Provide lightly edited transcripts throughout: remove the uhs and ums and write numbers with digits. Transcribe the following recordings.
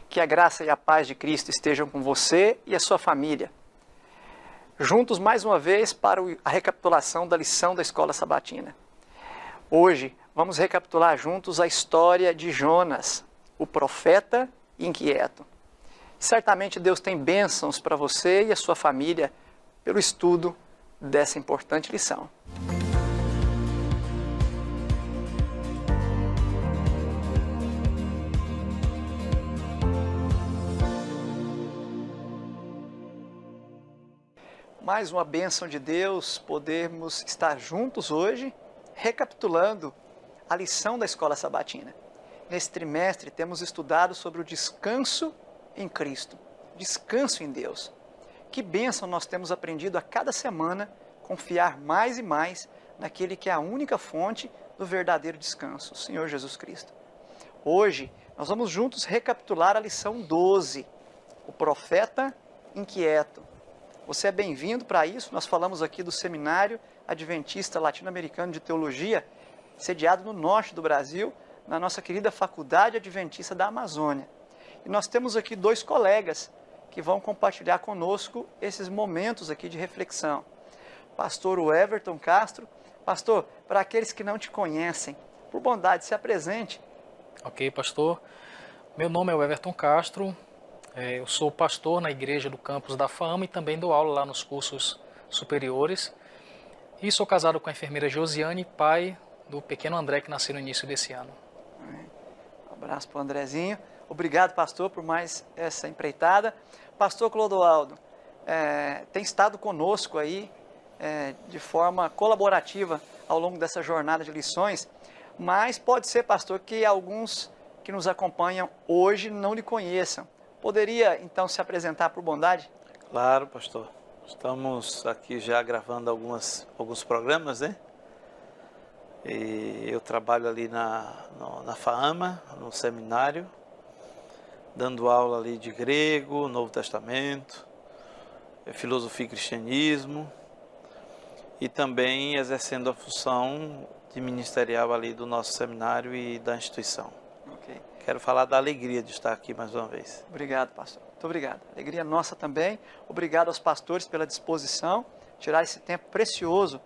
Que a graça e a paz de Cristo estejam com você e a sua família. Juntos mais uma vez para a recapitulação da lição da Escola Sabatina. Hoje vamos recapitular juntos a história de Jonas, o profeta inquieto. Certamente Deus tem bênçãos para você e a sua família pelo estudo dessa importante lição. Mais uma bênção de Deus, podermos estar juntos hoje, recapitulando a lição da Escola Sabatina. Nesse trimestre temos estudado sobre o descanso em Cristo, descanso em Deus. Que bênção nós temos aprendido a cada semana, confiar mais e mais naquele que é a única fonte do verdadeiro descanso, o Senhor Jesus Cristo. Hoje nós vamos juntos recapitular a lição 12, o profeta inquieto. Você é bem-vindo para isso. Nós falamos aqui do Seminário Adventista Latino-Americano de Teologia, sediado no norte do Brasil, na nossa querida Faculdade Adventista da Amazônia. E nós temos aqui dois colegas que vão compartilhar conosco esses momentos aqui de reflexão. Pastor Everton Castro. Pastor, para aqueles que não te conhecem, por bondade, se apresente. Ok, pastor. Meu nome é Everton Castro. Eu sou pastor na igreja do campus da FAMA e também dou aula lá nos cursos superiores. E sou casado com a enfermeira Josiane, pai do pequeno André, que nasceu no início desse ano. Um abraço para o Andrezinho. Obrigado, pastor, por mais essa empreitada. Pastor Clodoaldo, tem estado conosco aí de forma colaborativa ao longo dessa jornada de lições, mas pode ser, pastor, que alguns que nos acompanham hoje não lhe conheçam. Poderia, então, se apresentar por bondade? Claro, pastor. Estamos aqui já gravando alguns programas, né? E eu trabalho ali na FAAMA, no seminário, dando aula ali de grego, Novo Testamento, filosofia e cristianismo, e também exercendo a função de ministerial ali do nosso seminário e da instituição. Ok. Quero falar da alegria de estar aqui mais uma vez. Obrigado, pastor. Muito obrigado. Alegria nossa também. Obrigado aos pastores pela disposição, tirar esse tempo precioso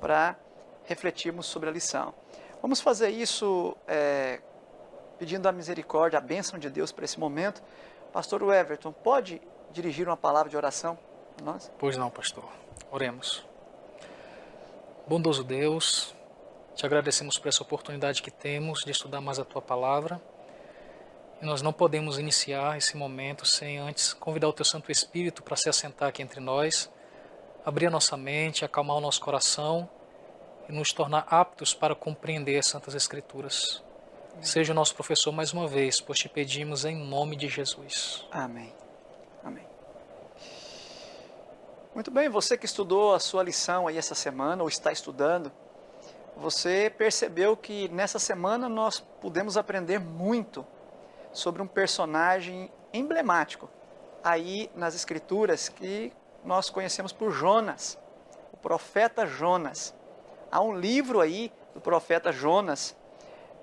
para refletirmos sobre a lição. Vamos fazer isso pedindo a misericórdia, a bênção de Deus para esse momento. Pastor Everton, pode dirigir uma palavra de oração para nós? Pois não, pastor. Oremos. Bondoso Deus, te agradecemos por essa oportunidade que temos de estudar mais a tua palavra. E nós não podemos iniciar esse momento sem antes convidar o teu Santo Espírito para se assentar aqui entre nós, abrir a nossa mente, acalmar o nosso coração e nos tornar aptos para compreender as Santas Escrituras. Seja o nosso professor mais uma vez, pois te pedimos em nome de Jesus. Amém. Amém. Muito bem, você que estudou a sua lição aí essa semana, ou está estudando, você percebeu que nessa semana nós pudemos aprender muito sobre um personagem emblemático aí nas Escrituras que nós conhecemos por Jonas, o profeta Jonas. Há um livro aí do profeta Jonas,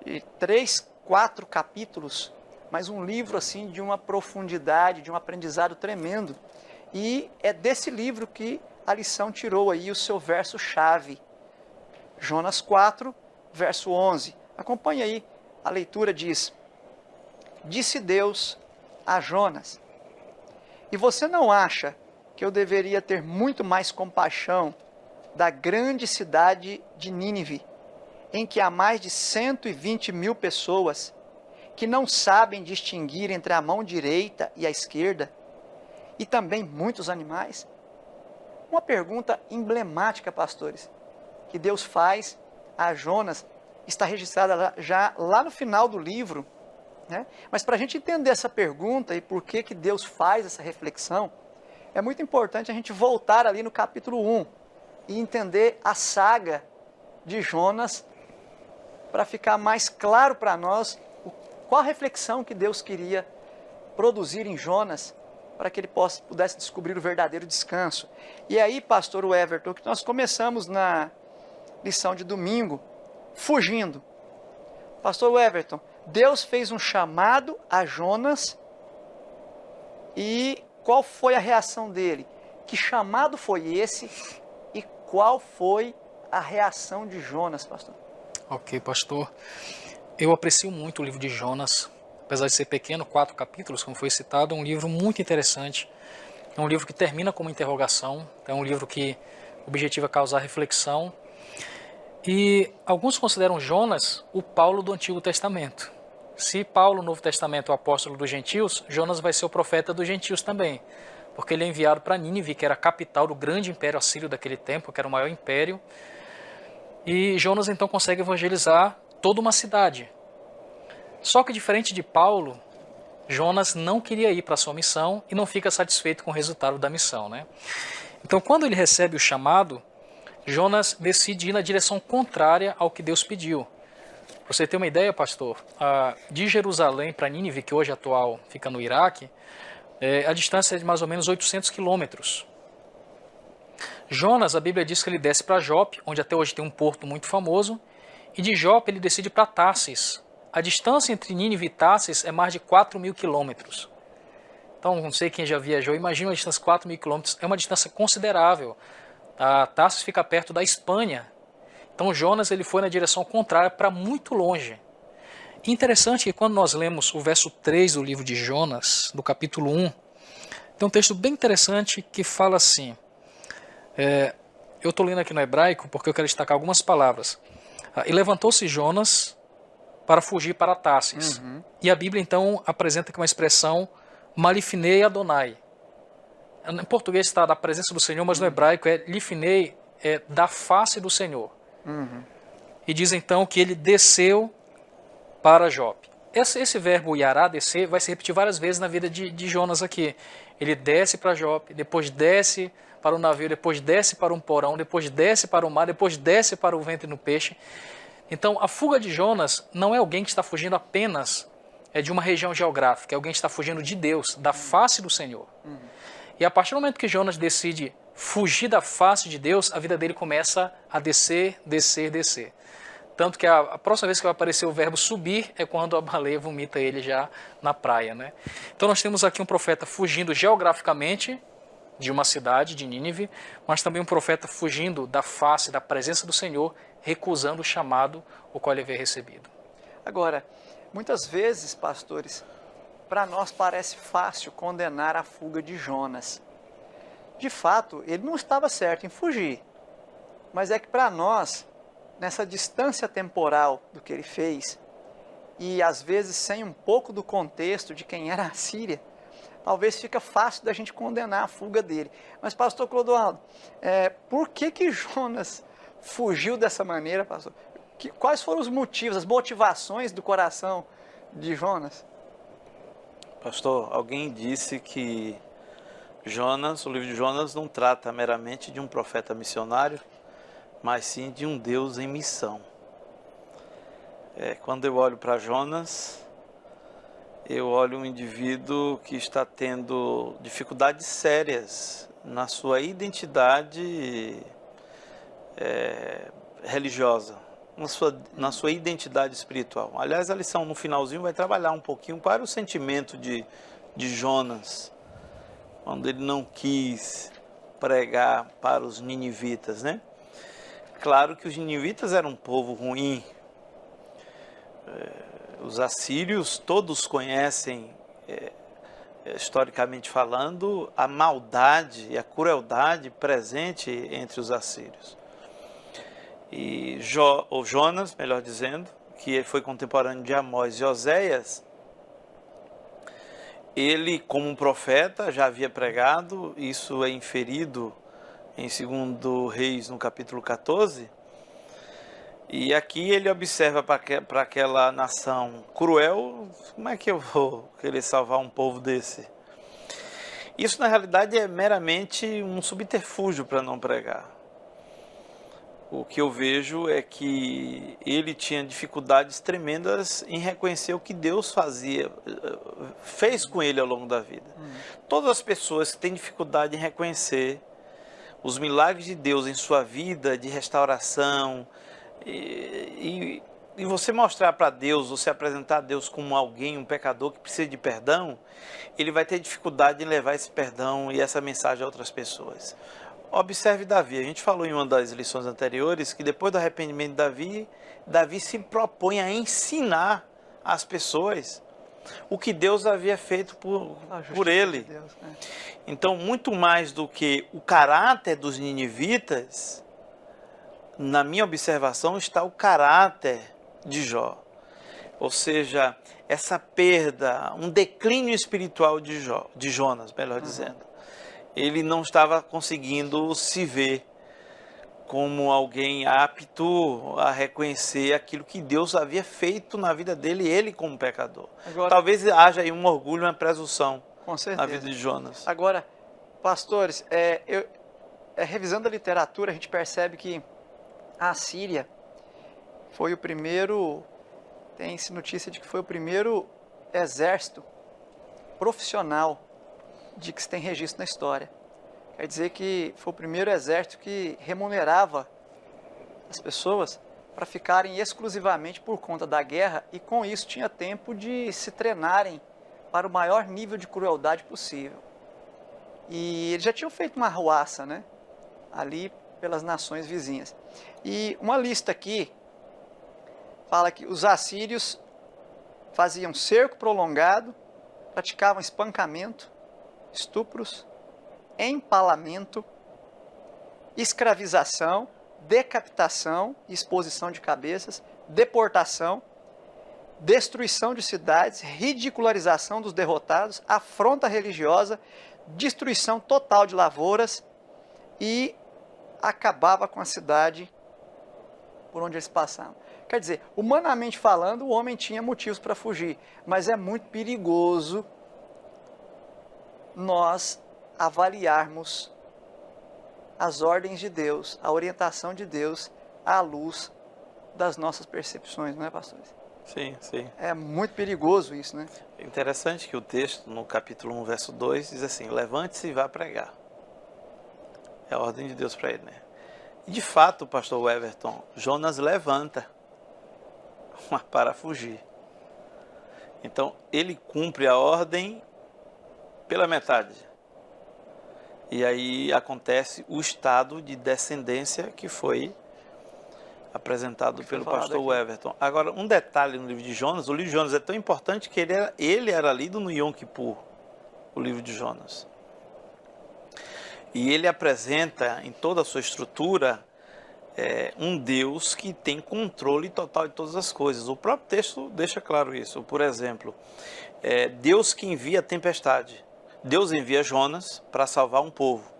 de 3, 4 capítulos, mas um livro assim de uma profundidade, de um aprendizado tremendo. E é desse livro que a lição tirou aí o seu verso-chave. Jonas 4, verso 11. Acompanhe aí, a leitura diz: Disse Deus a Jonas: E você não acha que eu deveria ter muito mais compaixão da grande cidade de Nínive, em que há mais de 120.000 pessoas que não sabem distinguir entre a mão direita e a esquerda, e também muitos animais? Uma pergunta emblemática, pastores, que Deus faz a Jonas, está registrada já lá no final do livro, né? Mas para a gente entender essa pergunta e por que Deus faz essa reflexão, é muito importante a gente voltar ali no capítulo 1 e entender a saga de Jonas, para ficar mais claro para nós qual a reflexão que Deus queria produzir em Jonas, para que ele pudesse descobrir o verdadeiro descanso. E aí, pastor Everton, que nós começamos na lição de domingo, fugindo. Pastor Everton, Deus fez um chamado a Jonas E qual foi a reação dele? Que chamado foi esse? E qual foi a reação de Jonas, pastor? Ok, pastor. Eu aprecio muito o livro de Jonas. Apesar de ser pequeno, 4 capítulos, como foi citado, é um livro muito interessante. É um livro que termina com uma interrogação. É um livro que o objetivo é causar reflexão. E alguns consideram Jonas o Paulo do Antigo Testamento. Se Paulo, no Novo Testamento, é o apóstolo dos gentios, Jonas vai ser o profeta dos gentios também. Porque ele é enviado para Nínive, que era a capital do grande império assírio daquele tempo, que era o maior império. E Jonas então consegue evangelizar toda uma cidade. Só que diferente de Paulo, Jonas não queria ir para a sua missão e não fica satisfeito com o resultado da missão, né? Então, quando ele recebe o chamado, Jonas decide ir na direção contrária ao que Deus pediu. Para você ter uma ideia, pastor, de Jerusalém para Nínive, que hoje atual fica no Iraque, a distância é de mais ou menos 800 quilômetros. Jonas, a Bíblia diz que ele desce para Jope, onde até hoje tem um porto muito famoso, e de Jope ele decide para Tarsis. A distância entre Nínive e Tarsis é mais de 4.000 quilômetros. Então, não sei quem já viajou, imagina uma distância de 4.000 quilômetros, é uma distância considerável. A Tarsis fica perto da Espanha. Então, Jonas ele foi na direção contrária, para muito longe. Interessante que quando nós lemos o verso 3 do livro de Jonas, do capítulo 1, tem um texto bem interessante que fala assim, eu estou lendo aqui no hebraico porque eu quero destacar algumas palavras. E levantou-se Jonas para fugir para Tarsis. E a Bíblia então apresenta aqui uma expressão Malifnei Adonai. Em português está da presença do Senhor, mas no hebraico é Lifnei, da face do Senhor. E diz então que ele desceu para Jope. Esse verbo yará, descer, vai se repetir várias vezes na vida de Jonas aqui. Ele desce para Jope, depois desce para o navio, depois desce para um porão, depois desce para o mar, depois desce para o ventre no peixe. Então, a fuga de Jonas não é alguém que está fugindo apenas de uma região geográfica, é alguém que está fugindo de Deus, da face do Senhor. E a partir do momento que Jonas decide fugir da face de Deus, a vida dele começa a descer, descer, descer. Tanto que a próxima vez que vai aparecer o verbo subir é quando a baleia vomita ele já na praia, né? Então nós temos aqui um profeta fugindo geograficamente de uma cidade, de Nínive, mas também um profeta fugindo da face, da presença do Senhor, recusando o chamado o qual ele havia recebido. Agora, muitas vezes, pastores, para nós parece fácil condenar a fuga de Jonas. De fato, ele não estava certo em fugir, mas é que para nós, nessa distância temporal do que ele fez, e às vezes sem um pouco do contexto de quem era a Síria, talvez fica fácil da gente condenar a fuga dele. Mas, pastor Clodoaldo, por que Jonas fugiu dessa maneira, pastor? Quais foram os motivos, as motivações do coração de Jonas? Pastor, alguém disse que o livro de Jonas não trata meramente de um profeta missionário, mas sim de um Deus em missão. Quando eu olho para Jonas, eu olho um indivíduo que está tendo dificuldades sérias na sua identidade religiosa, na sua identidade espiritual. Aliás, a lição no finalzinho vai trabalhar um pouquinho qual era o sentimento de Jonas, quando ele não quis pregar para os ninivitas, né? Claro que os ninivitas eram um povo ruim. Os assírios, todos conhecem, historicamente falando, a maldade e a crueldade presente entre os assírios. E Jonas, melhor dizendo, que foi contemporâneo de Amós e Oséias, ele, como um profeta, já havia pregado, isso é inferido em 2 Reis, no capítulo 14, e aqui ele observa para aquela nação cruel, como é que eu vou querer salvar um povo desse? Isso, na realidade, é meramente um subterfúgio para não pregar. O que eu vejo é que ele tinha dificuldades tremendas em reconhecer o que Deus fez com ele ao longo da vida. Todas as pessoas que têm dificuldade em reconhecer os milagres de Deus em sua vida, de restauração, e e você mostrar para Deus, você apresentar a Deus como alguém, um pecador que precisa de perdão, ele vai ter dificuldade em levar esse perdão e essa mensagem a outras pessoas. Observe Davi. A gente falou em uma das lições anteriores que depois do arrependimento de Davi, Davi se propõe a ensinar às pessoas o que Deus havia feito por ele. De Deus, né? Então, muito mais do que o caráter dos ninivitas, na minha observação está o caráter de Jó. Ou seja, essa perda, um declínio espiritual de Jonas, melhor dizendo. Ele não estava conseguindo se ver como alguém apto a reconhecer aquilo que Deus havia feito na vida dele, ele como pecador. Agora, talvez haja aí um orgulho, uma presunção com certeza. na vida de Jonas. Agora, pastores, revisando a literatura, a gente percebe que a Assíria foi o primeiro, tem-se notícia de que foi o primeiro exército profissional de que se tem registro na história. Quer dizer que foi o primeiro exército que remunerava as pessoas para ficarem exclusivamente por conta da guerra e com isso tinha tempo de se treinarem para o maior nível de crueldade possível. E eles já tinham feito uma arruaça, né, ali pelas nações vizinhas. E uma lista aqui fala que os assírios faziam cerco prolongado, praticavam espancamento, estupros, empalamento, escravização, decapitação, exposição de cabeças, deportação, destruição de cidades, ridicularização dos derrotados, afronta religiosa, destruição total de lavouras e acabava com a cidade por onde eles passavam. Quer dizer, humanamente falando, o homem tinha motivos para fugir, mas é muito perigoso nós avaliarmos as ordens de Deus, a orientação de Deus à luz das nossas percepções, não é, pastores? Sim, sim. É muito perigoso isso, né? É interessante que o texto, no capítulo 1, verso 2, diz assim: levante-se e vá pregar. É a ordem de Deus para ele, né? E de fato, pastor Everton, Jonas levanta para fugir. Então, ele cumpre a ordem pela metade. E aí acontece o estado de descendência que foi apresentado pelo pastor Everton. Agora, um detalhe no livro de Jonas: o livro de Jonas é tão importante que ele era lido no Yom Kippur, o livro de Jonas. E ele apresenta em toda a sua estrutura um Deus que tem controle total de todas as coisas. O próprio texto deixa claro isso. Por exemplo, Deus que envia a tempestade. Deus envia Jonas para salvar um povo.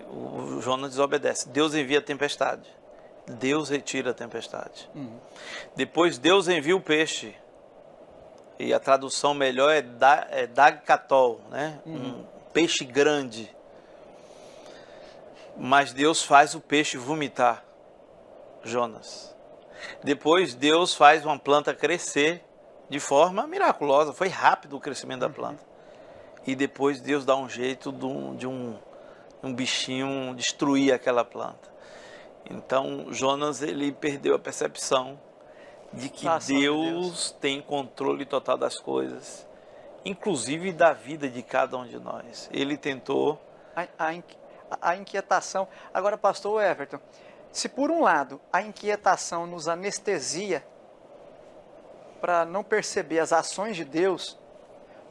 O Jonas desobedece. Deus envia a tempestade. Deus retira a tempestade. Depois Deus envia o peixe. E a tradução melhor é Dag Katol, né? Um peixe grande. Mas Deus faz o peixe vomitar Jonas. Depois Deus faz uma planta crescer de forma miraculosa. Foi rápido o crescimento da planta. E depois Deus dá um jeito de um bichinho destruir aquela planta. Então Jonas, ele perdeu a percepção de que Deus tem controle total das coisas, inclusive da vida de cada um de nós. Ele tentou... A inquietação. Agora, pastor Everton, se por um lado a inquietação nos anestesia para não perceber as ações de Deus,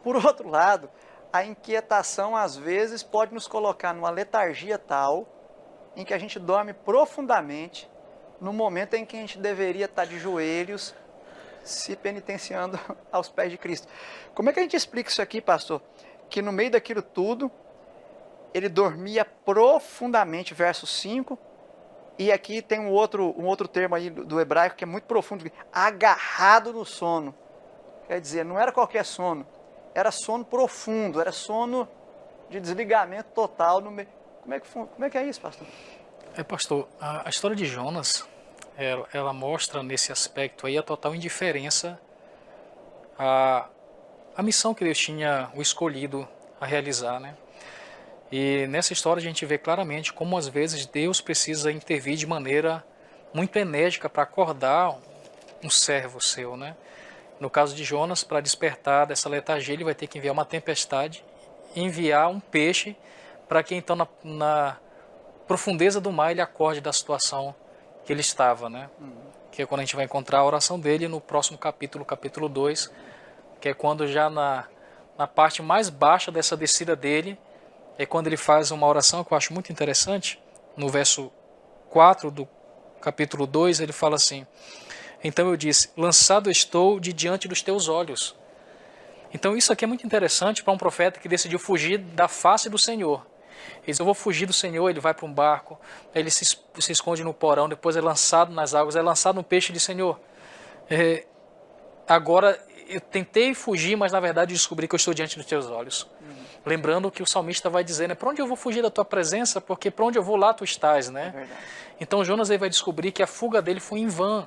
por outro lado, a inquietação às vezes pode nos colocar numa letargia tal em que a gente dorme profundamente no momento em que a gente deveria estar de joelhos se penitenciando aos pés de Cristo. Como é que a gente explica isso aqui, pastor? Que no meio daquilo tudo ele dormia profundamente, verso 5, e aqui tem um outro termo aí do hebraico que é muito profundo, agarrado no sono. Quer dizer, não era qualquer sono, era sono profundo, era sono de desligamento total. Como é que é isso, pastor? Pastor, a história de Jonas, ela mostra nesse aspecto aí a total indiferença à missão que Deus tinha o escolhido a realizar, né? E nessa história a gente vê claramente como às vezes Deus precisa intervir de maneira muito enérgica para acordar um servo seu, né? No caso de Jonas, para despertar dessa letargia, ele vai ter que enviar uma tempestade, enviar um peixe, para que então na profundeza do mar ele acorde da situação que ele estava, né? Que é quando a gente vai encontrar a oração dele no próximo capítulo, capítulo 2, que é quando já na parte mais baixa dessa descida dele, é quando ele faz uma oração que eu acho muito interessante. No verso 4 do capítulo 2, ele fala assim: então eu disse, lançado estou de diante dos teus olhos. Então isso aqui é muito interessante para um profeta que decidiu fugir da face do Senhor. Ele diz, eu vou fugir do Senhor, ele vai para um barco, ele se esconde no porão, depois é lançado nas águas, é lançado no peixe de Senhor. Agora eu tentei fugir, mas na verdade descobri que eu estou diante dos teus olhos. Lembrando que o salmista vai dizer, né, para onde eu vou fugir da tua presença, porque para onde eu vou lá tu estás, né? Então Jonas aí vai descobrir que a fuga dele foi em vão,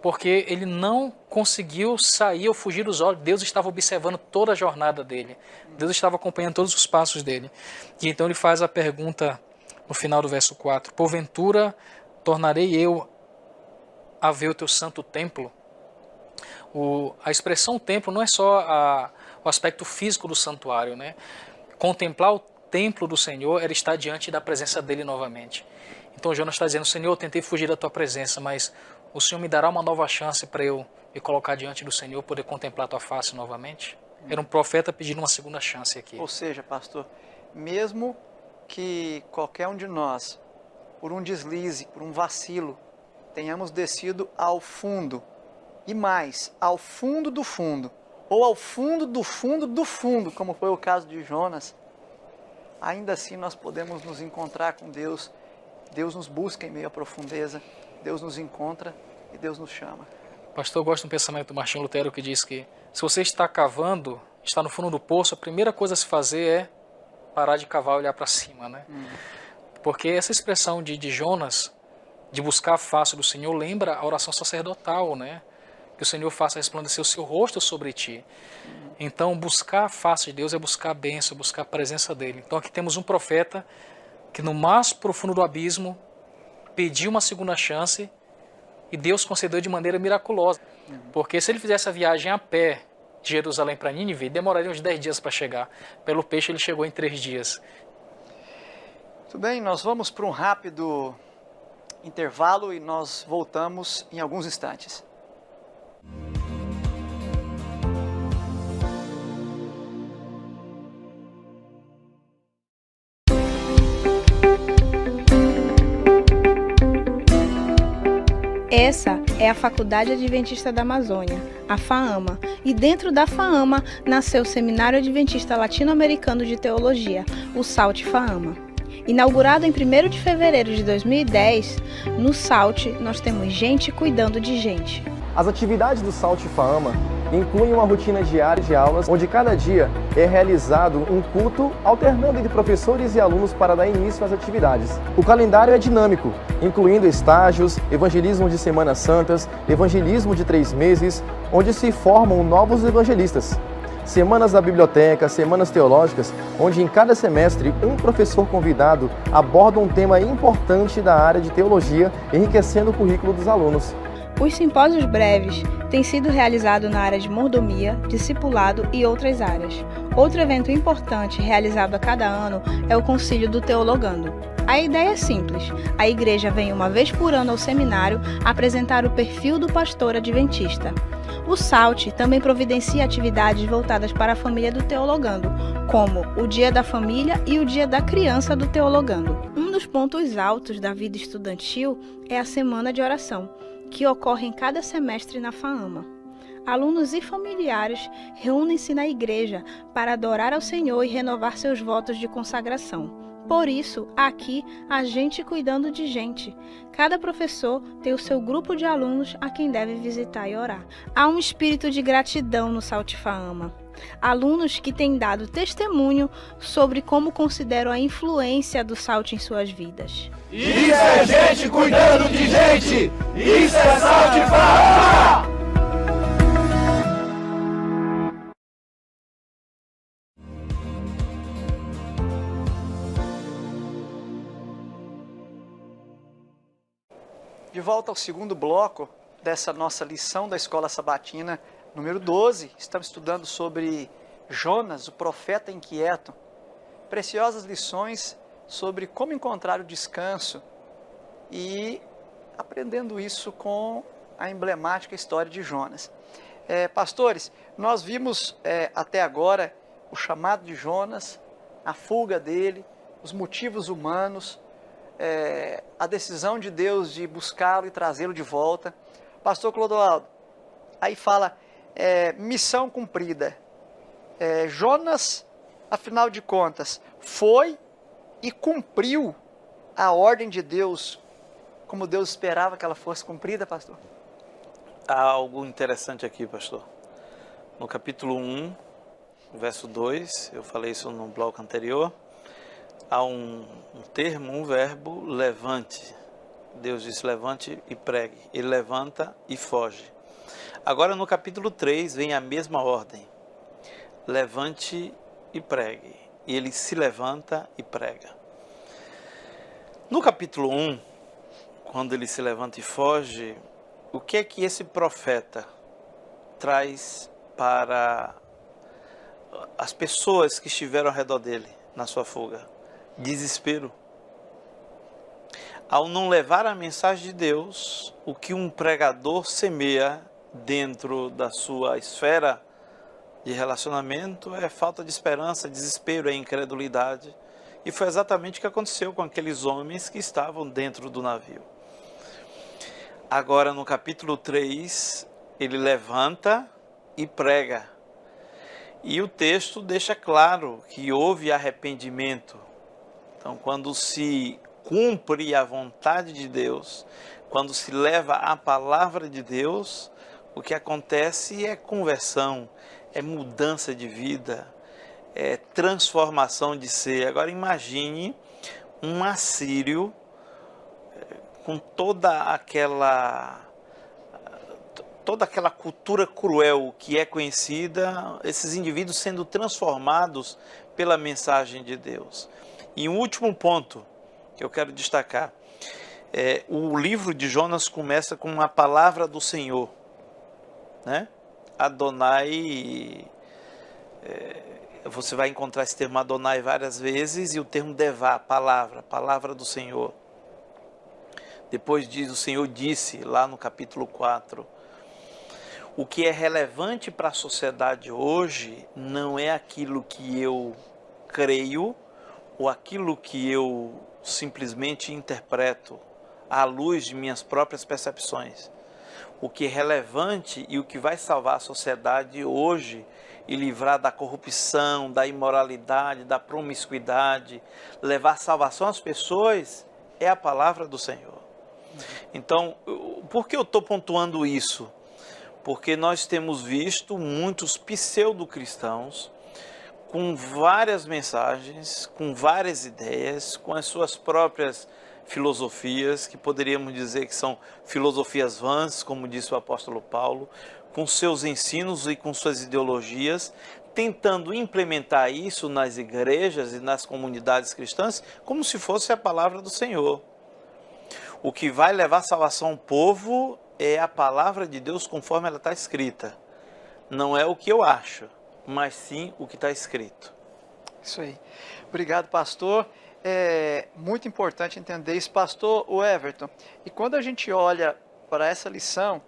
porque ele não conseguiu sair ou fugir dos olhos. Deus estava observando toda a jornada dele. Deus estava acompanhando todos os passos dele. E então ele faz a pergunta no final do verso 4. Porventura tornarei eu a ver o teu santo templo? A expressão templo não é só o aspecto físico do santuário, né? Contemplar o templo do Senhor era estar diante da presença dele novamente. Então Jonas está dizendo, Senhor, eu tentei fugir da tua presença, mas o Senhor me dará uma nova chance para eu me colocar diante do Senhor, poder contemplar a tua face novamente? Era um profeta pedindo uma segunda chance aqui. Ou seja, pastor, mesmo que qualquer um de nós, por um deslize, por um vacilo, tenhamos descido ao fundo, e mais, ao fundo do fundo, ou ao fundo do fundo do fundo, como foi o caso de Jonas, ainda assim nós podemos nos encontrar com Deus. Deus nos busca em meio à profundeza, Deus nos encontra e Deus nos chama. Pastor, eu gosto de um pensamento do Martinho Lutero que diz que se você está cavando, está no fundo do poço, a primeira coisa a se fazer é parar de cavar e olhar para cima, né? Porque essa expressão de Jonas, de buscar a face do Senhor, lembra a oração sacerdotal, né? Que o Senhor faça resplandecer o seu rosto sobre ti. Então, buscar a face de Deus é buscar a bênção, buscar a presença dele. Então, aqui temos um profeta que no mais profundo do abismo pediu uma segunda chance e Deus concedeu de maneira miraculosa. Porque se ele fizesse a viagem a pé de Jerusalém para Nínive, demoraria uns 10 dias para chegar. Pelo peixe ele chegou em 3 dias. Muito bem, nós vamos para um rápido intervalo e nós voltamos em alguns instantes. Essa é a Faculdade Adventista da Amazônia, a FAAMA, e dentro da FAAMA nasceu o Seminário Adventista Latino-Americano de Teologia, o SALT FAAMA. Inaugurado em 1º de fevereiro de 2010, no SALT nós temos gente cuidando de gente. As atividades do SALT FAAMA incluem uma rotina diária de aulas, onde cada dia é realizado um culto alternando entre professores e alunos para dar início às atividades. O calendário é dinâmico, incluindo estágios, evangelismo de Semanas Santas, evangelismo de 3 meses, onde se formam novos evangelistas. Semanas da biblioteca, semanas teológicas, onde em cada semestre um professor convidado aborda um tema importante da área de teologia, enriquecendo o currículo dos alunos. Os simpósios breves têm sido realizados na área de mordomia, discipulado e outras áreas. Outro evento importante realizado a cada ano é o Concílio do Teologando. A ideia é simples. A igreja vem uma vez por ano ao seminário apresentar o perfil do pastor adventista. O SALT também providencia atividades voltadas para a família do Teologando, como o Dia da Família e o Dia da Criança do Teologando. Um dos pontos altos da vida estudantil é a Semana de Oração, que ocorre em cada semestre na FAAMA. Alunos e familiares reúnem-se na igreja para adorar ao Senhor e renovar seus votos de consagração. Por isso, aqui, a gente cuidando de gente. Cada professor tem o seu grupo de alunos a quem deve visitar e orar. Há um espírito de gratidão no SALT FAAMA. Alunos que têm dado testemunho sobre como consideram a influência do SALT em suas vidas. Isso é gente cuidando de gente! Isso é SALT FAAMA! De volta ao segundo bloco, dessa nossa lição da Escola Sabatina, número 12. Estamos estudando sobre Jonas, o profeta inquieto. Preciosas lições sobre como encontrar o descanso e aprendendo isso com a emblemática história de Jonas. Pastores, nós vimos até agora o chamado de Jonas, a fuga dele, os motivos humanos, a decisão de Deus de buscá-lo e trazê-lo de volta. Pastor Clodoaldo, aí fala missão cumprida. Jonas, afinal de contas, foi e cumpriu a ordem de Deus, como Deus esperava que ela fosse cumprida, pastor? Há algo interessante aqui, pastor. No capítulo 1, verso 2, eu falei isso no bloco anterior, há um termo, um verbo, levante. Deus disse levante e pregue. Ele levanta e foge. Agora no capítulo 3 vem a mesma ordem. Levante e pregue. E ele se levanta e prega. No capítulo 1, quando ele se levanta e foge, o que é que esse profeta traz para as pessoas que estiveram ao redor dele na sua fuga? Desespero. Ao não levar a mensagem de Deus, o que um pregador semeia dentro da sua esfera de relacionamento é falta de esperança, desespero, é incredulidade. E foi exatamente o que aconteceu com aqueles homens que estavam dentro do navio. Agora no capítulo 3, ele levanta e prega. E o texto deixa claro que houve arrependimento. Então, quando se cumpre a vontade de Deus, quando se leva a palavra de Deus, o que acontece é conversão, é mudança de vida, é transformação de ser. Agora imagine um assírio com toda aquela cultura cruel que é conhecida, esses indivíduos sendo transformados pela mensagem de Deus. E um último ponto que eu quero destacar, o livro de Jonas começa com uma palavra do Senhor, né? Adonai, você vai encontrar esse termo Adonai várias vezes, e o termo Devá, palavra do Senhor. Depois diz, o Senhor disse, lá no capítulo 4, o que é relevante para a sociedade hoje não é aquilo que eu creio, ou aquilo que eu simplesmente interpreto à luz de minhas próprias percepções. O que é relevante e o que vai salvar a sociedade hoje e livrar da corrupção, da imoralidade, da promiscuidade, levar salvação às pessoas, é a palavra do Senhor. Então, por que eu estou pontuando isso? Porque nós temos visto muitos pseudo-cristãos com várias mensagens, com várias ideias, com as suas próprias filosofias, que poderíamos dizer que são filosofias vãs, como disse o apóstolo Paulo, com seus ensinos e com suas ideologias, tentando implementar isso nas igrejas e nas comunidades cristãs, como se fosse a palavra do Senhor. O que vai levar salvação ao povo é a palavra de Deus conforme ela está escrita. Não é o que eu acho, mas sim o que está escrito. Isso aí. Obrigado, pastor. É muito importante entender isso, pastor Everton. E quando a gente olha para essa lição,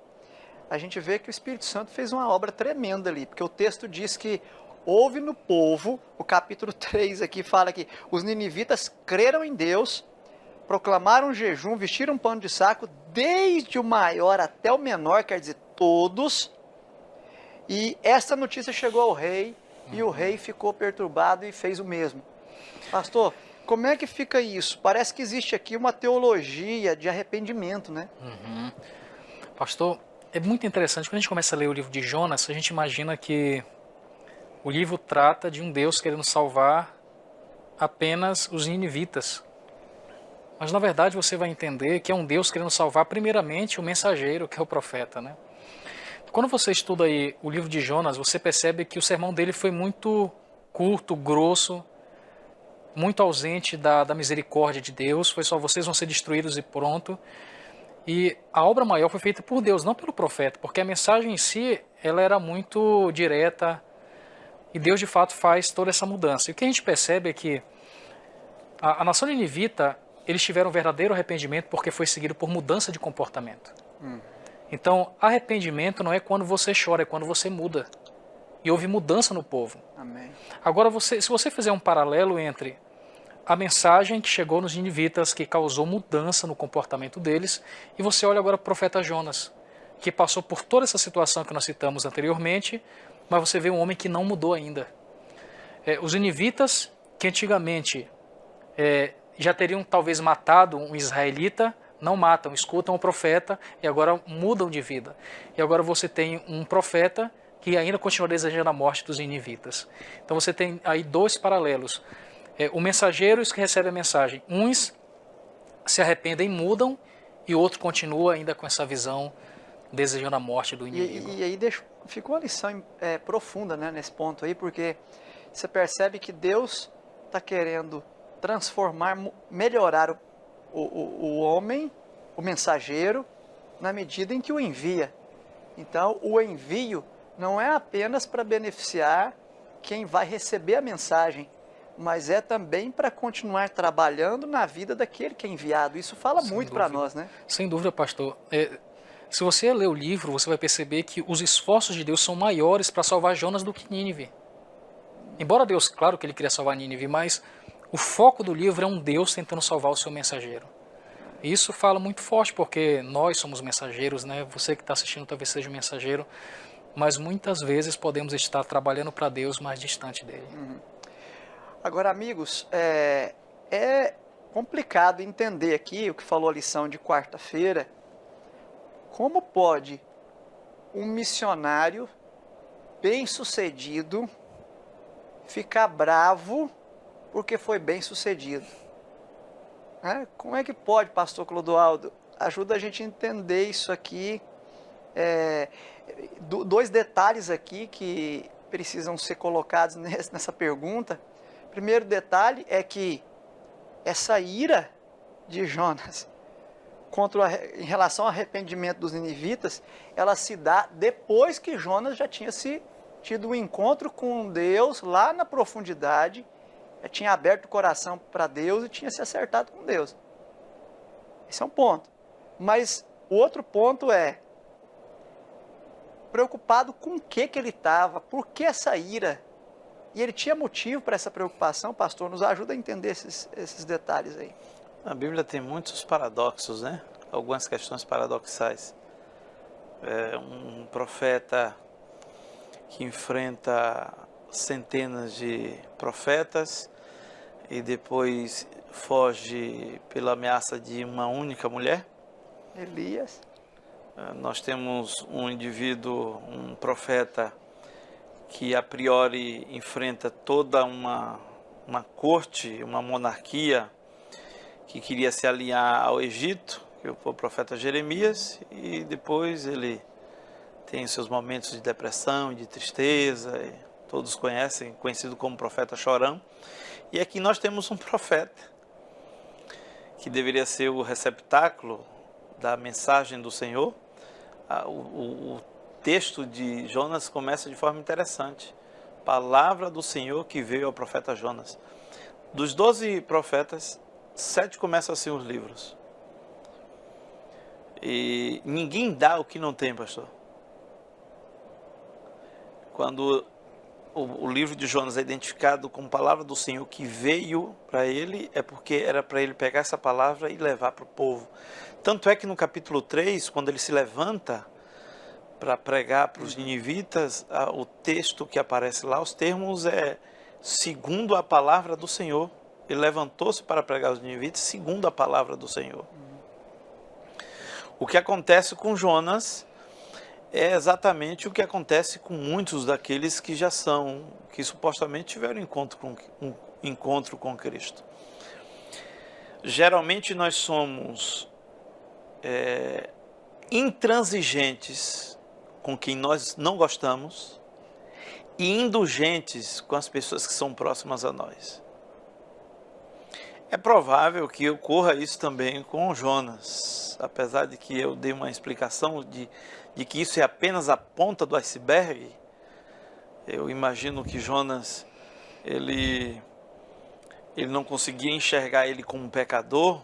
a gente vê que o Espírito Santo fez uma obra tremenda ali, porque o texto diz que houve no povo, o capítulo 3 aqui fala que os ninivitas creram em Deus, proclamaram jejum, vestiram um pano de saco, desde o maior até o menor, quer dizer, todos. E essa notícia chegou ao rei, e o rei ficou perturbado e fez o mesmo. Pastor, como é que fica isso? Parece que existe aqui uma teologia de arrependimento, né? Pastor, é muito interessante, quando a gente começa a ler o livro de Jonas, a gente imagina que o livro trata de um Deus querendo salvar apenas os ninivitas. Mas na verdade você vai entender que é um Deus querendo salvar primeiramente o mensageiro, que é o profeta, né? Quando você estuda aí o livro de Jonas, você percebe que o sermão dele foi muito curto, grosso, muito ausente da misericórdia de Deus, foi só vocês vão ser destruídos e pronto. E a obra maior foi feita por Deus, não pelo profeta, porque a mensagem em si ela era muito direta e Deus de fato faz toda essa mudança. E o que a gente percebe é que a nação ninivita, eles tiveram um verdadeiro arrependimento porque foi seguido por mudança de comportamento. Então, arrependimento não é quando você chora, é quando você muda. E houve mudança no povo. Amém. Agora, se você fizer um paralelo entre a mensagem que chegou nos ninivitas, que causou mudança no comportamento deles, e você olha agora para o profeta Jonas, que passou por toda essa situação que nós citamos anteriormente, mas você vê um homem que não mudou ainda. Os ninivitas, que antigamente já teriam talvez matado um israelita, não matam, escutam o profeta e agora mudam de vida. E agora você tem um profeta que ainda continua desejando a morte dos ninivitas. Então você tem aí dois paralelos. O mensageiro e os que recebem a mensagem. Uns se arrependem e mudam, e outro continua ainda com essa visão, desejando a morte do inimigo. E aí ficou uma lição profunda, né, nesse ponto aí, porque você percebe que Deus está querendo transformar, melhorar o homem, o mensageiro, na medida em que o envia. Então, o envio não é apenas para beneficiar quem vai receber a mensagem, mas é também para continuar trabalhando na vida daquele que é enviado. Isso fala muito para nós, né? Sem dúvida, pastor. Se você ler o livro, você vai perceber que os esforços de Deus são maiores para salvar Jonas do que Nínive. Embora Deus, claro que ele queria salvar Nínive, mas o foco do livro é um Deus tentando salvar o seu mensageiro. E isso fala muito forte, porque nós somos mensageiros, né? Você que está assistindo talvez seja um mensageiro, mas muitas vezes podemos estar trabalhando para Deus mais distante dele. Agora, amigos, é complicado entender aqui o que falou a lição de quarta-feira. Como pode um missionário bem-sucedido ficar bravo porque foi bem-sucedido? Como é que pode, pastor Clodoaldo? Ajuda a gente a entender isso aqui. Dois detalhes aqui que precisam ser colocados nessa pergunta. Primeiro detalhe é que essa ira de Jonas em relação ao arrependimento dos ninivitas, ela se dá depois que Jonas já tinha tido um encontro com Deus lá na profundidade, já tinha aberto o coração para Deus e tinha se acertado com Deus. Esse é um ponto. Mas o outro ponto é preocupado com o que ele estava, por que essa ira? E ele tinha motivo para essa preocupação, pastor? Nos ajuda a entender esses detalhes aí. A Bíblia tem muitos paradoxos, né? Algumas questões paradoxais. Um profeta que enfrenta centenas de profetas e depois foge pela ameaça de uma única mulher. Elias. Nós temos um indivíduo, um profeta, que a priori enfrenta toda uma corte, uma monarquia que queria se alinhar ao Egito, que foi o profeta Jeremias, e depois ele tem seus momentos de depressão e de tristeza, e todos conhecem, conhecido como profeta chorão. E aqui nós temos um profeta que deveria ser o receptáculo da mensagem do Senhor. O texto de Jonas começa de forma interessante. Palavra do Senhor que veio ao profeta Jonas. Dos 12 profetas, 7 começam assim os livros. E ninguém dá o que não tem, pastor. Quando o livro de Jonas é identificado como palavra do Senhor que veio para ele, é porque era para ele pegar essa palavra e levar para o povo. Tanto é que no capítulo 3, quando ele se levanta para pregar para os ninivitas, o texto que aparece lá, os termos segundo a palavra do Senhor. Ele levantou-se para pregar aos ninivitas segundo a palavra do Senhor. O que acontece com Jonas é exatamente o que acontece com muitos daqueles que que supostamente tiveram um encontro com Cristo. Geralmente nós somos intransigentes com quem nós não gostamos e indulgentes com as pessoas que são próximas a nós. É provável que ocorra isso também com Jonas, apesar de que eu dei uma explicação de que isso é apenas a ponta do iceberg. Eu imagino que Jonas, ele não conseguia enxergar ele como um pecador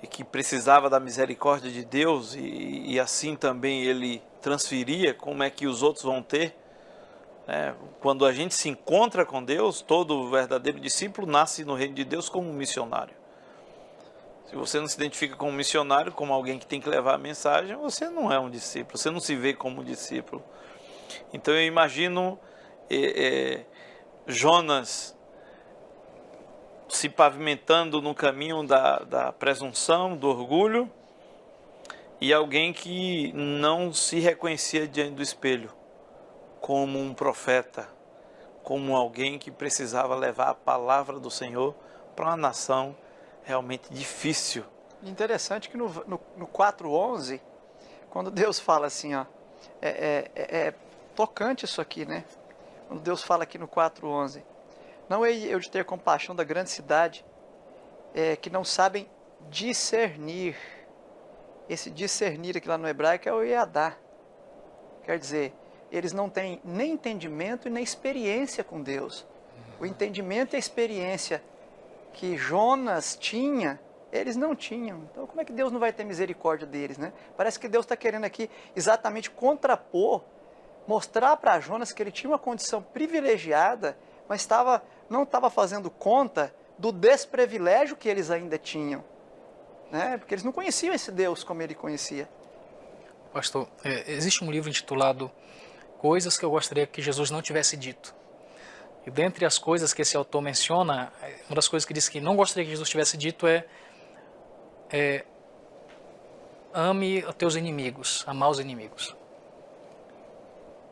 e que precisava da misericórdia de Deus e assim também ele transferia como é que os outros vão ter. Quando a gente se encontra com Deus, todo verdadeiro discípulo nasce no reino de Deus como um missionário. Se você não se identifica como um missionário, como alguém que tem que levar a mensagem, você não é um discípulo, você não se vê como um discípulo. Então eu imagino Jonas se pavimentando no caminho da presunção, do orgulho, e alguém que não se reconhecia diante do espelho como um profeta, como alguém que precisava levar a palavra do Senhor para uma nação realmente difícil. Interessante que no 4:11, quando Deus fala assim, ó, é tocante isso aqui, né? Quando Deus fala aqui no 4:11, não é eu de ter compaixão da grande cidade, que não sabem discernir. Esse discernir aqui lá no hebraico é o Yadá. Quer dizer, eles não têm nem entendimento e nem experiência com Deus. O entendimento e a experiência que Jonas tinha, eles não tinham. Então, como é que Deus não vai ter misericórdia deles, né? Parece que Deus está querendo aqui exatamente contrapor, mostrar para Jonas que ele tinha uma condição privilegiada, mas não estava fazendo conta do desprivilégio que eles ainda tinham, né? Porque eles não conheciam esse Deus como ele conhecia. Pastor, existe um livro intitulado Coisas que eu gostaria que Jesus não tivesse dito. E dentre as coisas que esse autor menciona, uma das coisas que diz que não gostaria que Jesus tivesse dito é ame os teus inimigos, amar os inimigos.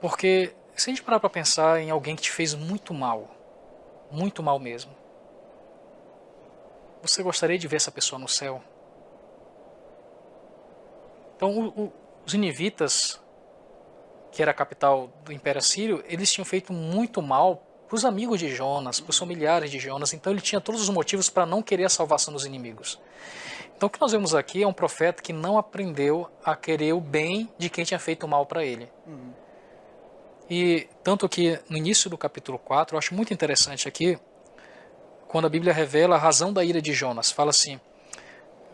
Porque se a gente parar para pensar em alguém que te fez muito mal mesmo, você gostaria de ver essa pessoa no céu? Então os ninivitas, que era a capital do Império Assírio, eles tinham feito muito mal para os amigos de Jonas, para os familiares de Jonas. Então ele tinha todos os motivos para não querer a salvação dos inimigos. Então o que nós vemos aqui é um profeta que não aprendeu a querer o bem de quem tinha feito mal para ele. E tanto que no início do capítulo 4, eu acho muito interessante aqui, quando a Bíblia revela a razão da ira de Jonas. Fala assim,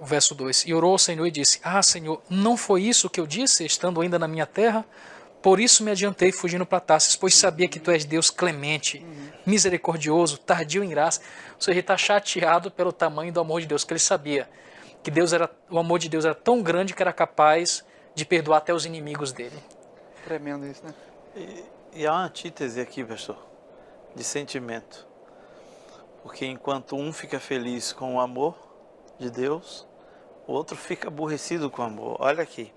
o verso 2, e orou ao Senhor e disse, Senhor, não foi isso que eu disse, estando ainda na minha terra? Por isso me adiantei fugindo para Tarsis, pois sabia que tu és Deus clemente, misericordioso, tardio em graça. Ou seja, ele está chateado pelo tamanho do amor de Deus, que ele sabia que o amor de Deus era tão grande que era capaz de perdoar até os inimigos dele. Tremendo isso, né? E há uma antítese aqui, pastor, de sentimento. Porque enquanto um fica feliz com o amor de Deus, o outro fica aborrecido com o amor. Olha aqui.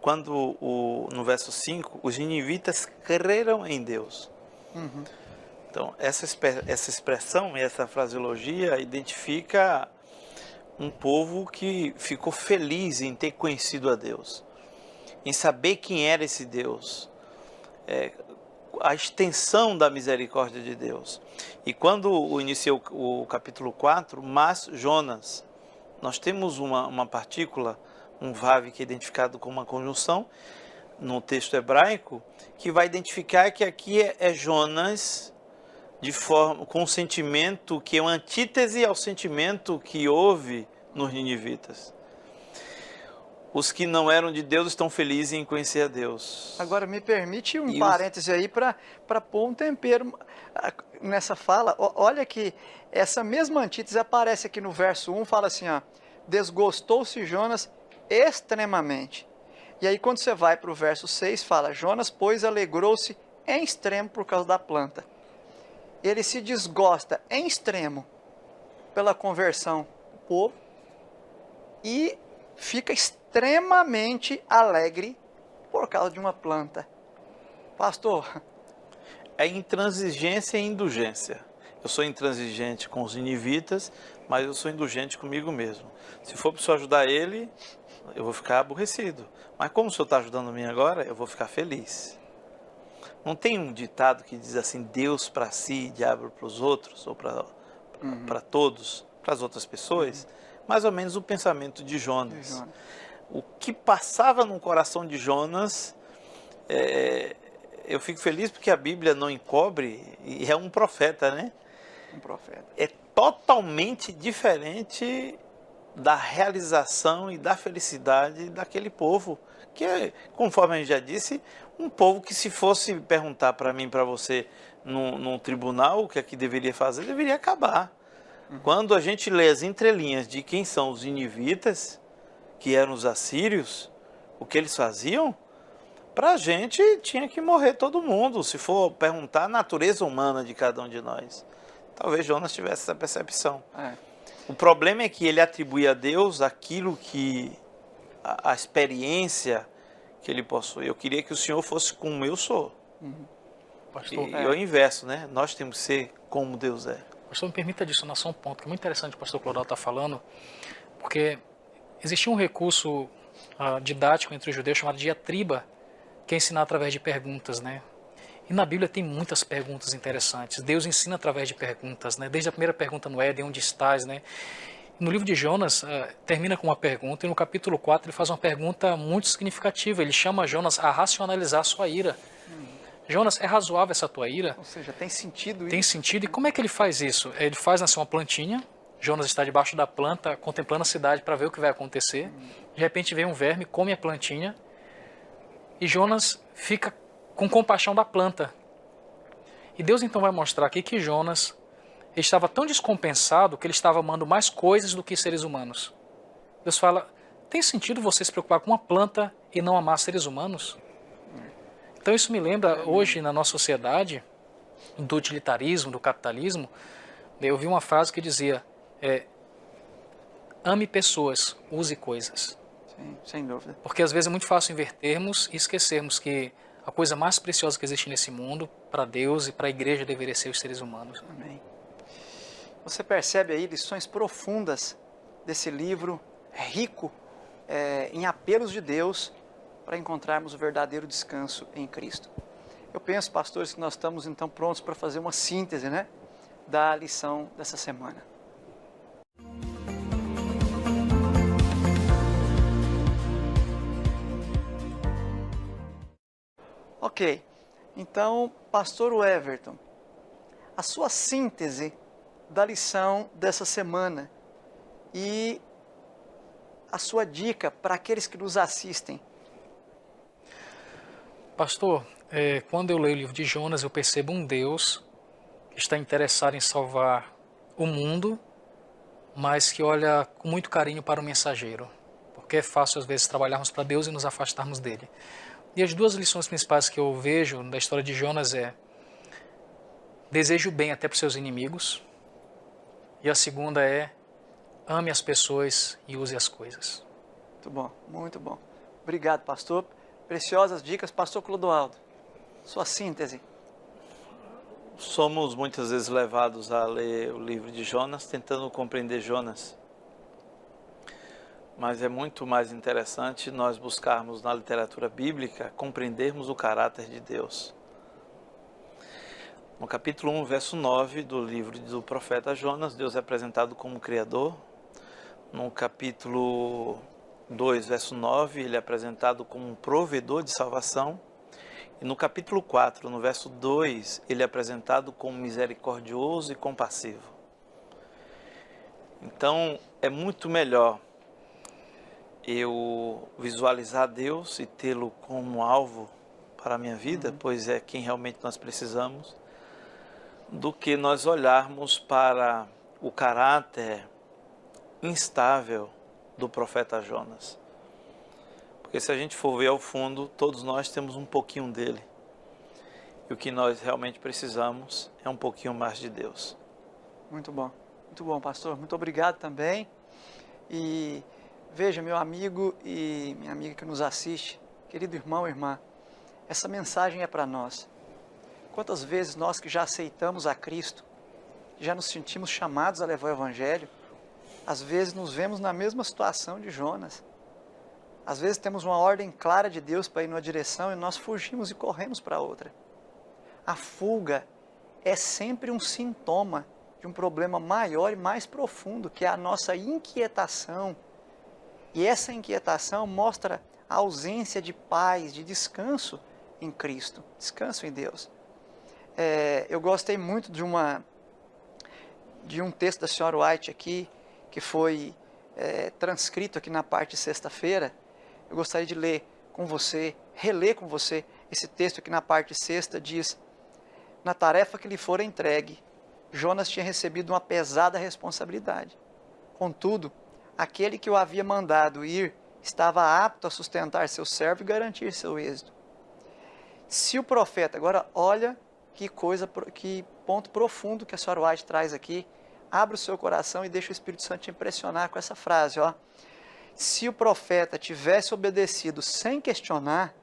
Quando no verso 5, os ninivitas creram em Deus. Então, essa expressão e essa fraseologia identifica um povo que ficou feliz em ter conhecido a Deus, em saber quem era esse Deus, a extensão da misericórdia de Deus. E quando iniciou o capítulo 4, mas Jonas, nós temos uma partícula, um vav que é identificado como uma conjunção no texto hebraico, que vai identificar que aqui é Jonas com um sentimento que é uma antítese ao sentimento que houve nos ninivitas. Os que não eram de Deus estão felizes em conhecer a Deus. Agora, me permite um parêntese aí para pôr um tempero nessa fala. Olha que essa mesma antítese aparece aqui no verso 1, fala assim, ó, desgostou-se Jonas extremamente. E aí quando você vai para o verso 6, fala, Jonas, pois, alegrou-se em extremo por causa da planta. Ele se desgosta em extremo pela conversão do povo e fica extremamente alegre por causa de uma planta. Pastor? É intransigência e indulgência. Eu sou intransigente com os ninivitas, mas eu sou indulgente comigo mesmo. Se for para o senhor ajudar ele, eu vou ficar aborrecido. Mas como o senhor está ajudando a mim agora, eu vou ficar feliz. Não tem um ditado que diz assim, Deus para si e diabo para os outros, ou para para todos, para as outras pessoas, mais ou menos o pensamento de Jonas. O que passava no coração de Jonas, eu fico feliz porque a Bíblia não encobre, e é um profeta, né? Um profeta. É totalmente diferente da realização e da felicidade daquele povo, que é, conforme a gente já disse, um povo que, se fosse perguntar para mim, para você, num tribunal, o que é que deveria fazer, deveria acabar. Quando a gente lê as entrelinhas de quem são os ninivitas, que eram os assírios, o que eles faziam, para a gente tinha que morrer todo mundo, se for perguntar a natureza humana de cada um de nós. Talvez Jonas tivesse essa percepção. O problema é que ele atribui a Deus aquilo que, a experiência que ele possui. Eu queria que o Senhor fosse como eu sou. Pastor, E é o inverso, né? Nós temos que ser como Deus é. Pastor, me permita adicionar só um ponto que é muito interessante o pastor Clodoaldo está falando, porque existia um recurso didático entre os judeus chamado diatriba, que é ensinar através de perguntas, né? E na Bíblia tem muitas perguntas interessantes. Deus ensina através de perguntas, né? Desde a primeira pergunta no Éden, onde estás, né? No livro de Jonas, termina com uma pergunta, e no capítulo 4 ele faz uma pergunta muito significativa. Ele chama Jonas a racionalizar sua ira. Jonas, é razoável essa tua ira? Ou seja, tem sentido isso? Tem sentido. E como é que ele faz isso? Ele faz nascer uma plantinha, Jonas está debaixo da planta, contemplando a cidade para ver o que vai acontecer. De repente vem um verme, come a plantinha, e Jonas fica com compaixão da planta. E Deus então vai mostrar aqui que Jonas estava tão descompensado que ele estava amando mais coisas do que seres humanos. Deus fala, tem sentido você se preocupar com uma planta e não amar seres humanos? Então isso me lembra, hoje na nossa sociedade, do utilitarismo, do capitalismo, eu vi uma frase que dizia, ame pessoas, use coisas. Sim, sem dúvida. Porque às vezes é muito fácil invertermos e esquecermos que a coisa mais preciosa que existe nesse mundo, para Deus e para a igreja, deveria ser os seres humanos. Amém. Você percebe aí lições profundas desse livro, rico em apelos de Deus, para encontrarmos o verdadeiro descanso em Cristo. Eu penso, pastores, que nós estamos então prontos para fazer uma síntese, né, da lição dessa semana. Ok, então, pastor Everton, a sua síntese da lição dessa semana e a sua dica para aqueles que nos assistem. Pastor, quando eu leio o livro de Jonas, eu percebo um Deus que está interessado em salvar o mundo, mas que olha com muito carinho para o mensageiro, porque é fácil às vezes trabalharmos para Deus e nos afastarmos dele. E as duas lições principais que eu vejo da história de Jonas deseje o bem até para os seus inimigos, e a segunda ame as pessoas e use as coisas. Muito bom, muito bom. Obrigado, pastor. Preciosas dicas. Pastor Clodoaldo, sua síntese. Somos muitas vezes levados a ler o livro de Jonas, tentando compreender Jonas. Mas é muito mais interessante nós buscarmos na literatura bíblica, compreendermos o caráter de Deus. No capítulo 1, verso 9 do livro do profeta Jonas, Deus é apresentado como Criador. No capítulo 2, verso 9, ele é apresentado como um provedor de salvação. E no capítulo 4, no verso 2, ele é apresentado como misericordioso e compassivo. Então, é muito melhor eu visualizar Deus e tê-lo como alvo para a minha vida, pois é quem realmente nós precisamos, do que nós olharmos para o caráter instável do profeta Jonas. Porque se a gente for ver ao fundo, todos nós temos um pouquinho dele. E o que nós realmente precisamos é um pouquinho mais de Deus. Muito bom, pastor. Muito obrigado também. E veja, meu amigo e minha amiga que nos assiste, querido irmão e irmã, essa mensagem é para nós. Quantas vezes nós que já aceitamos a Cristo, já nos sentimos chamados a levar o Evangelho, às vezes nos vemos na mesma situação de Jonas. Às vezes temos uma ordem clara de Deus para ir numa direção e nós fugimos e corremos para outra. A fuga é sempre um sintoma de um problema maior e mais profundo, que é a nossa inquietação. E essa inquietação mostra a ausência de paz, de descanso em Cristo, descanso em Deus. Eu gostei muito de um texto da senhora White aqui, que foi transcrito aqui na parte de sexta-feira. Eu gostaria de ler com você, reler com você esse texto aqui na parte de sexta. Diz: na tarefa que lhe fora entregue, Jonas tinha recebido uma pesada responsabilidade. Contudo, aquele que o havia mandado ir estava apto a sustentar seu servo e garantir seu êxito. Se o profeta, agora olha que ponto profundo que a senhora White traz aqui. Abre o seu coração e deixa o Espírito Santo te impressionar com essa frase, ó. Se o profeta tivesse obedecido sem questionar,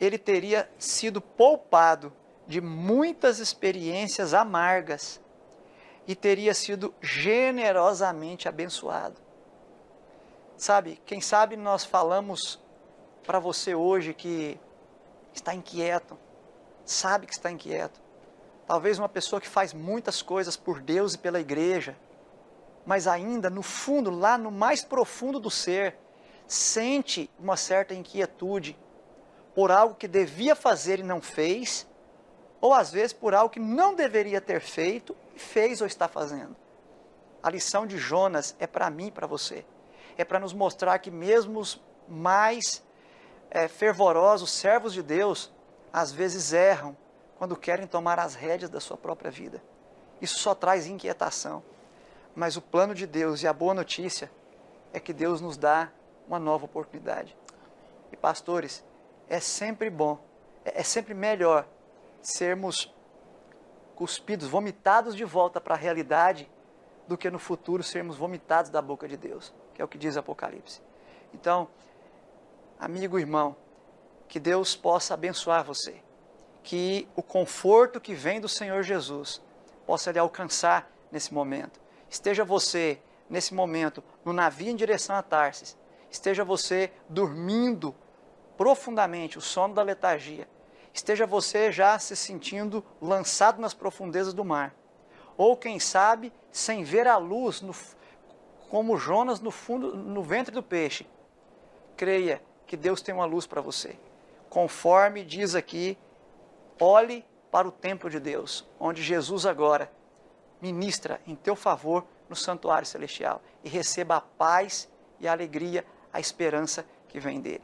ele teria sido poupado de muitas experiências amargas e teria sido generosamente abençoado. Sabe, quem sabe nós falamos para você hoje que está inquieto, sabe que está inquieto. Talvez uma pessoa que faz muitas coisas por Deus e pela igreja, mas ainda no fundo, lá no mais profundo do ser, sente uma certa inquietude por algo que devia fazer e não fez, ou às vezes por algo que não deveria ter feito e fez ou está fazendo. A lição de Jonas é para mim e para você. É para nos mostrar que mesmo os mais fervorosos servos de Deus, às vezes erram quando querem tomar as rédeas da sua própria vida. Isso só traz inquietação. Mas o plano de Deus e a boa notícia é que Deus nos dá uma nova oportunidade. E pastores, é sempre bom, é sempre melhor sermos cuspidos, vomitados de volta para a realidade, do que no futuro sermos vomitados da boca de Deus, que é o que diz Apocalipse. Então, amigo, irmão, que Deus possa abençoar você, que o conforto que vem do Senhor Jesus possa lhe alcançar nesse momento. Esteja você, nesse momento, no navio em direção a Tarsis, esteja você dormindo profundamente, o sono da letargia, esteja você já se sentindo lançado nas profundezas do mar, ou quem sabe, sem ver a luz, como Jonas no ventre do peixe. Creia que Deus tem uma luz para você. Conforme diz aqui, olhe para o templo de Deus, onde Jesus agora ministra em teu favor no santuário celestial, e receba a paz e a alegria, a esperança que vem dele.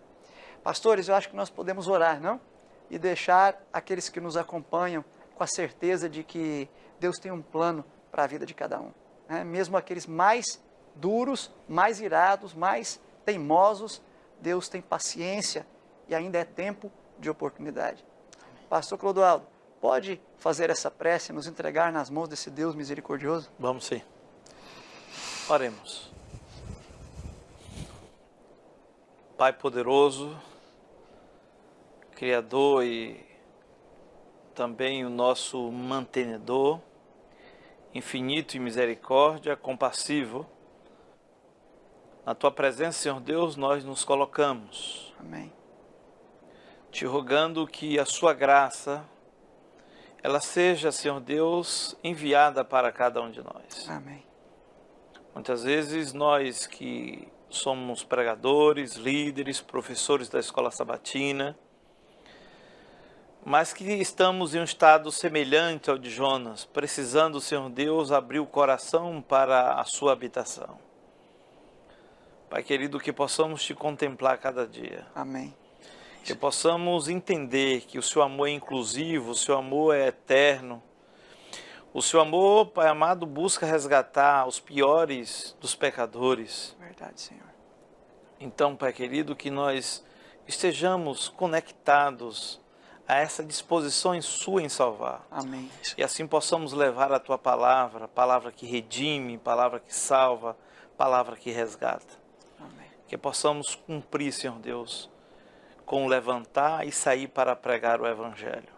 Pastores, eu acho que nós podemos orar, não? E deixar aqueles que nos acompanham com a certeza de que Deus tem um plano para a vida de cada um, né? Mesmo aqueles mais duros, mais irados, mais teimosos, Deus tem paciência e ainda é tempo de oportunidade. Pastor Clodoaldo, pode fazer essa prece e nos entregar nas mãos desse Deus misericordioso? Vamos sim. Oremos. Pai poderoso, Criador e também o nosso mantenedor, infinito em misericórdia, compassivo, na Tua presença, Senhor Deus, nós nos colocamos. Amém. Te rogando que a Sua graça, ela seja, Senhor Deus, enviada para cada um de nós. Amém. Muitas vezes nós que somos pregadores, líderes, professores da escola sabatina, mas que estamos em um estado semelhante ao de Jonas, precisando, Senhor Deus, abrir o coração para a Sua habitação. Pai querido, que possamos Te contemplar cada dia. Amém. Que possamos entender que o Seu amor é inclusivo, o Seu amor é eterno. O Seu amor, Pai amado, busca resgatar os piores dos pecadores. Verdade, Senhor. Então, Pai querido, que nós estejamos conectados a essa disposição em Sua em salvar. Amém. E assim possamos levar a Tua palavra, palavra que redime, palavra que salva, palavra que resgata. Amém. Que possamos cumprir, Senhor Deus, com levantar e sair para pregar o Evangelho.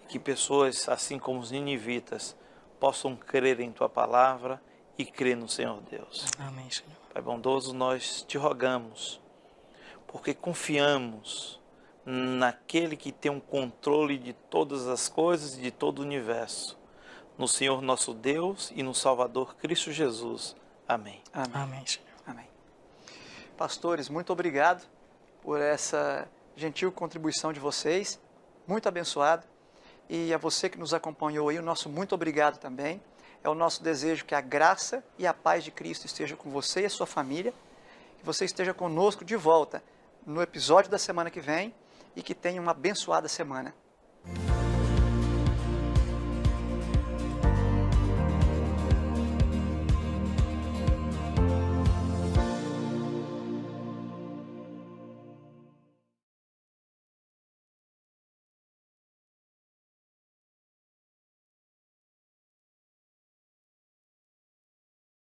Que pessoas, assim como os ninivitas, possam crer em Tua palavra e crer no Senhor Deus. Amém, Senhor. Pai bondoso, nós Te rogamos, porque confiamos naquele que tem um controle de todas as coisas e de todo o universo. no Senhor nosso Deus e no Salvador Cristo Jesus. Amém. Amém. Amém, Senhor. Amém. Pastores, muito obrigado por essa gentil contribuição de vocês. Muito abençoado. E a você que nos acompanhou aí, o nosso muito obrigado também. É o nosso desejo que a graça e a paz de Cristo esteja com você e a sua família. Que você esteja conosco de volta no episódio da semana que vem e que tenha uma abençoada semana.